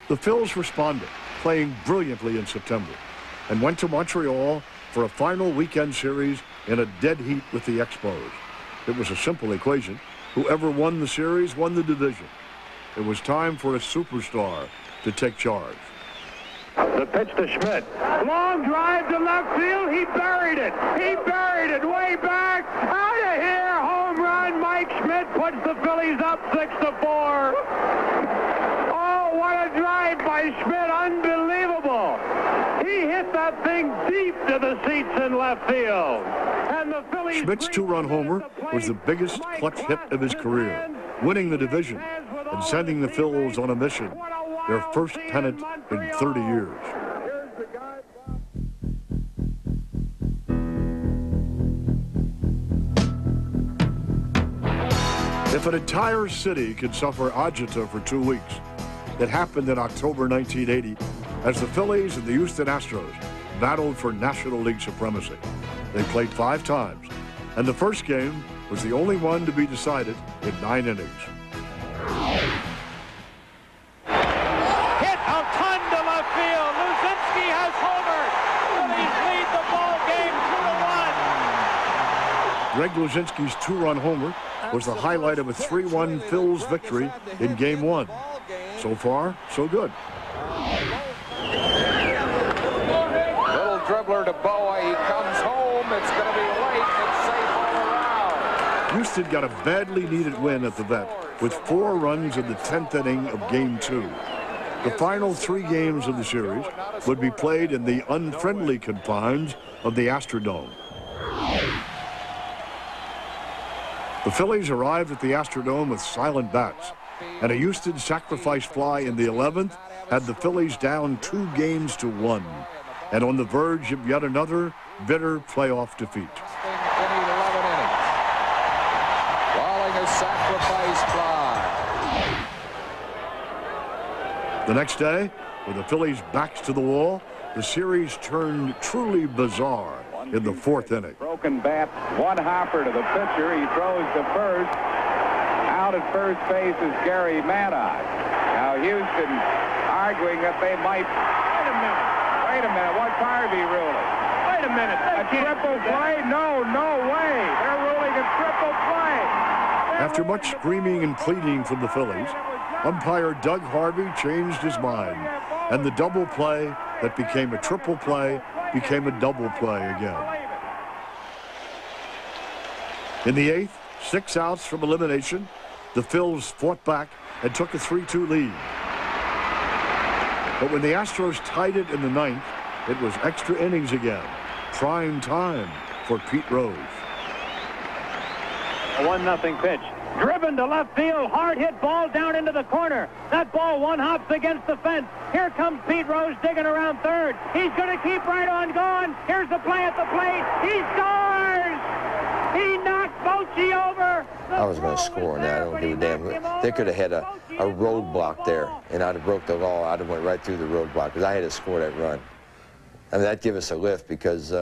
The Phillies responded, playing brilliantly in September, and went to Montreal for a final weekend series in a dead heat with the Expos. It was a simple equation. Whoever won the series won the division. It was time for a superstar to take charge. The pitch to Schmidt. Long drive to left field. He buried it. He buried it way back. Out of here. Home run. Mike Schmidt puts the Phillies up 6-4. Oh, what a drive by Schmidt. Unbelievable. He hit that thing deep to the seats in left field. And the Phillies. Schmidt's two-run homer was the biggest clutch hit of his career, winning the division and sending the Phillies on a mission, their first pennant in 30 years. If an entire city could suffer agita for 2 weeks, it happened in October 1980 as the Phillies and the Houston Astros battled for National League supremacy. They played 5 times, and the first game was the only one to be decided in 9 innings. Hit a ton to left field. Luzinski has homered. Phillies lead the ball game 2-1. Greg Luzinski's two-run homer was the highlight of a 3-1 Phillies victory in Game 1. So far, so good. Little dribbler to Boa. He comes home. It's going to be late. It's safe all around. Houston got a badly needed win at the Vet with 4 runs in the 10th inning of Game 2. The final 3 games of the series would be played in the unfriendly confines of the Astrodome. The Phillies arrived at the Astrodome with silent bats, and a Houston sacrifice fly in the 11th had the Phillies down 2-1 and on the verge of yet another bitter playoff defeat. Walling a sacrifice fly. The next day, with the Phillies' backs to the wall, the series turned truly bizarre in the 4th inning. Broken bat, one hopper to the pitcher. He throws to first. Out at first base is Gary Maddox. Now Houston arguing that they might. Wait a minute. What's Harvey ruling? Wait a minute. A triple play? No way. They're ruling a triple play. After much screaming and pleading from the Phillies, umpire Doug Harvey changed his mind, and the double play that became a triple play became a double play again. In the 8th, 6 outs from elimination, the Phils fought back and took a 3-2 lead. But when the Astros tied it in the 9th, it was extra innings again. Prime time for Pete Rose. A 1-0 pitch. Driven to left field, hard hit ball down into the corner. That ball one hops against the fence. Here comes Pete Rose digging around third. He's going to keep right on going. Here's the play at the plate. He scores! He knocked Bochy over. I was going to score on that. I don't give a damn. They could have had a roadblock there, and I'd have broke the law. I'd have went right through the roadblock because I had to score that run. I mean, that'd give us a lift because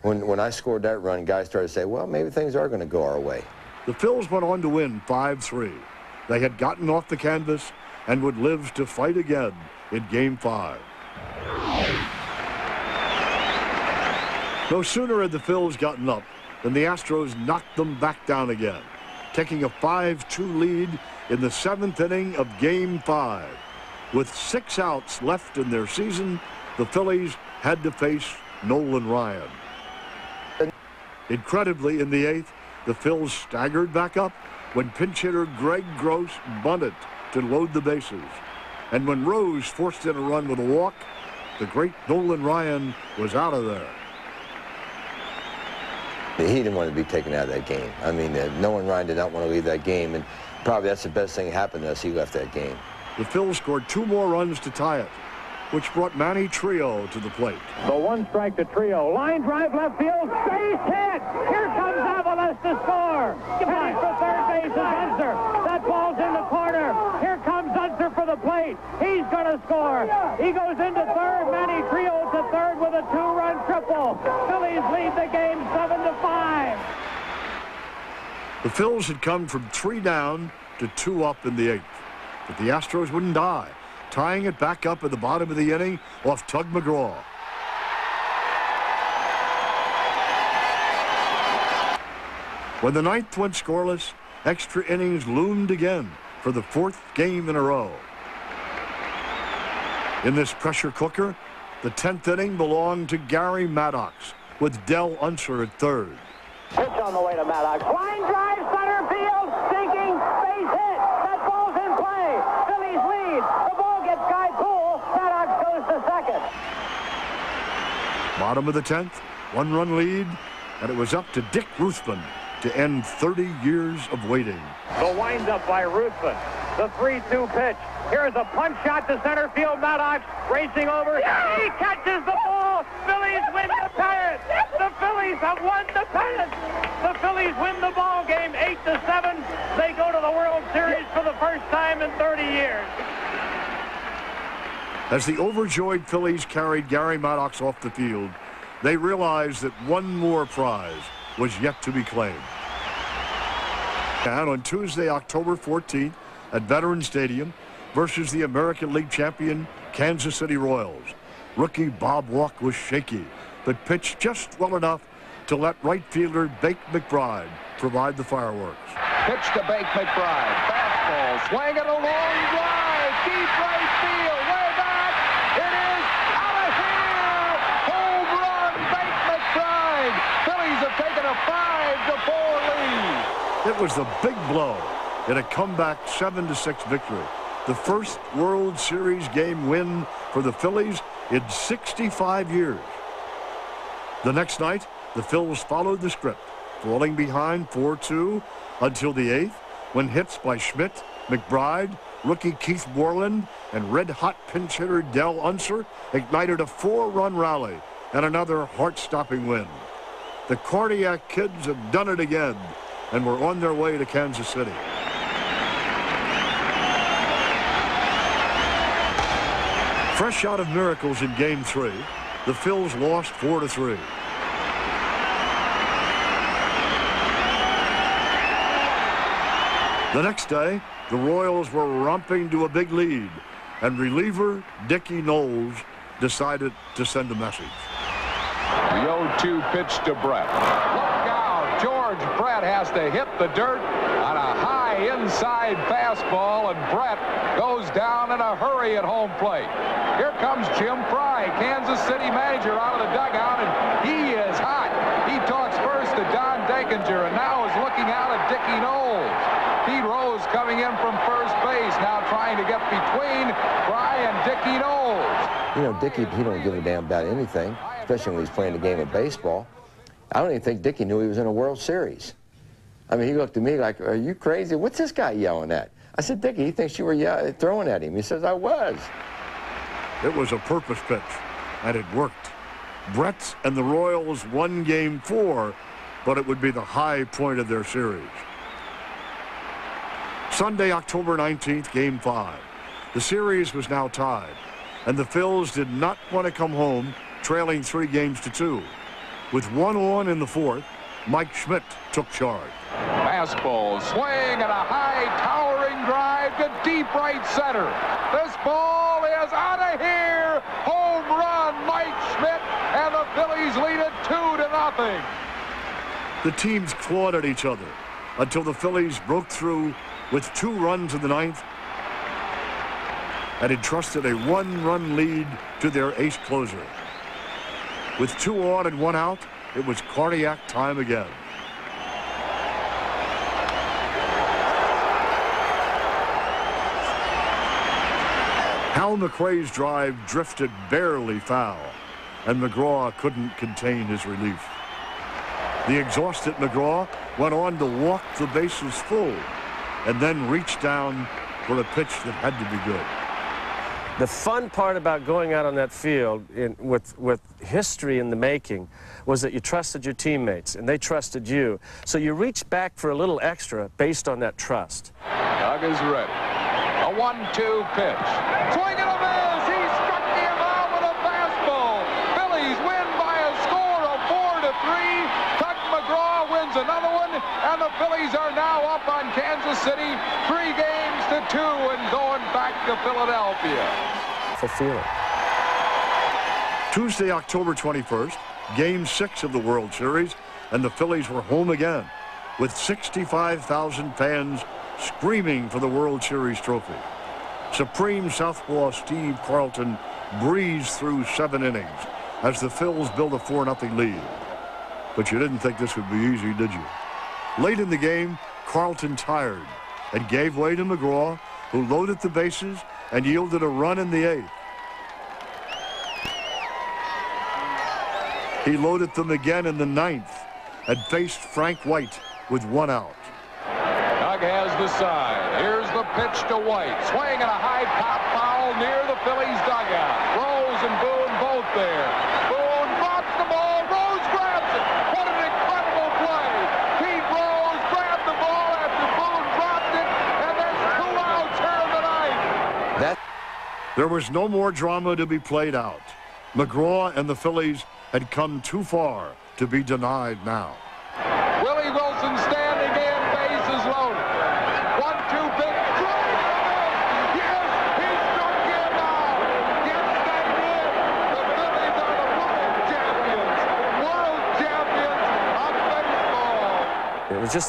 when I scored that run, guys started to say, well, maybe things are going to go our way. The Phils went on to win 5-3. They had gotten off the canvas and would live to fight again in Game 5. No sooner had the Phils gotten up than the Astros knocked them back down again, taking a 5-2 lead in the 7th inning of Game 5. With 6 outs left in their season, the Phillies had to face Nolan Ryan. Incredibly, in the 8th, the Phils staggered back up when pinch hitter Greg Gross bunted to load the bases. And when Rose forced in a run with a walk, the great Nolan Ryan was out of there. He didn't want to be taken out of that game. I mean, Nolan Ryan did not want to leave that game, and probably that's the best thing that happened to us. He left that game. The Phils scored 2 more runs to tie it, which brought Manny Trio to the plate. The 1 strike to Trio. Line drive left field. Base hit. Here comes Avalos to score. Heading for third base is Unser. That ball's in the corner. Here comes Unser for the plate. He's going to score. He goes into third. Manny Trio to third with a 2-run triple. Phillies lead the game 7-5. The Phils had come from 3 down to 2 up in the 8th. But the Astros wouldn't die. tying it back up at the bottom of the inning off Tug McGraw. When the ninth went scoreless, extra innings loomed again for the fourth game in a row. In this pressure cooker, the 10th inning belonged to Gary Maddox with Del Unser at third. Pitch on the way to Maddox. Line drive, center field, sinking, base hit. That ball's in play. Phillies lead. The ball gets Guy Poole. Maddox goes to second. Bottom of the 10th, one-run lead, and it was up to Dick Ruthven to end 30 years of waiting. The windup by Ruthven. The 3-2 pitch. Here's a punch shot to center field. Maddox racing over. He catches the ball. Phillies win the pennant. The Phillies have won the pennant. The Phillies win the ball game 8-7. They go to the World Series for the first time in 30 years. As the overjoyed Phillies carried Gary Maddox off the field, they realized that one more prize was yet to be claimed. And on Tuesday, October 14th, at Veterans Stadium versus the American League champion Kansas City Royals, rookie Bob Walk was shaky, but pitched just well enough to let right fielder Bake McBride provide the fireworks. Pitch to Bake McBride. Fastball, swinging a long drive, deep right field, way back. It is out of here. Home run, Bake McBride. Phillies have taken a 5-4 lead. It was the big blow in a comeback 7-6 victory. The first World Series game win for the Phillies in 65 years. The next night, the Phils followed the script, falling behind 4-2 until the 8th, when hits by Schmidt, McBride, rookie Keith Borland, and red-hot pinch hitter Del Unser ignited a 4-run rally and another heart-stopping win. The Cardiac Kids have done it again and were on their way to Kansas City. Fresh out of miracles in Game 3, the Phils lost 4-3. The next day, the Royals were romping to a big lead, and reliever Dickie Knowles decided to send a message. The 0-2 pitch to Brett. Look out, George Brett has to hit the dirt on a high inside fastball, and Brett goes down in a hurry at home plate. Here comes Jim Fry, Kansas City manager, out of the dugout, and he is hot. He talks first to Don Denkinger, and now is looking out at Dickie Knowles. Pete Rose coming in from first base, now trying to get between Fry and Dickie Knowles. You know, Dickie, he don't give a damn about anything, especially when he's playing a game of baseball. I don't even think Dickie knew he was in a World Series. I mean, he looked at me like, are you crazy? What's this guy yelling at? I said, Dickie, he thinks you were throwing at him. He says, I was. It was a purpose pitch, and it worked. Brett and the Royals won Game 4, but it would be the high point of their series. Sunday, October 19th, Game 5. The series was now tied, and the Phils did not want to come home trailing 3-2. With one on in the fourth, Mike Schmidt took charge. Fastball, swing, and a high towering drive to deep right center. This ball is out of here. Home run, Mike Schmidt, and the Phillies lead it 2-0. The teams clawed at each other until the Phillies broke through with 2 runs in the 9th and entrusted a 1-run lead to their ace closer. With 2 on and 1 out, it was cardiac time again. Hal McRae's drive drifted barely foul, and McGraw couldn't contain his relief. The exhausted McGraw went on to walk the bases full and then reached down for a pitch that had to be good. The fun part about going out on that field with history in the making was that you trusted your teammates and they trusted you. So you reached back for a little extra based on that trust. Doug is ready. A 1-2 pitch. Swing and a miss. He struck him out with a fastball. Phillies win by a score of 4-3. Tug McGraw wins another one, and the Phillies are now up on Kansas City 3 games 6-2 and going back to Philadelphia. For feeling. Tuesday, October 21st, Game 6 of the World Series, and the Phillies were home again with 65,000 fans screaming for the World Series trophy. Supreme southpaw Steve Carlton breezed through 7 innings as the Phils built a 4-0 lead. But you didn't think this would be easy, did you? Late in the game, Carlton tired and gave way to McGraw, who loaded the bases and yielded a run in the 8th. He loaded them again in the 9th and faced Frank White with 1 out. Doug has the sign. Here's the pitch to White. Swing and a high pop foul near the Phillies dugout. Rose and Boone both there. Boone drops the ball. Rose grabs it. What an incredible play. Pete Rose grabbed the ball after Boone dropped it, and there's 2 outs here in the ninth. There was no more drama to be played out. McGraw and the Phillies had come too far to be denied now. Willie Wilson standing in, bases loaded. 1-2 pitch. Yes, he struck in now. Yes, they did. The Phillies are the world champions of baseball. It was just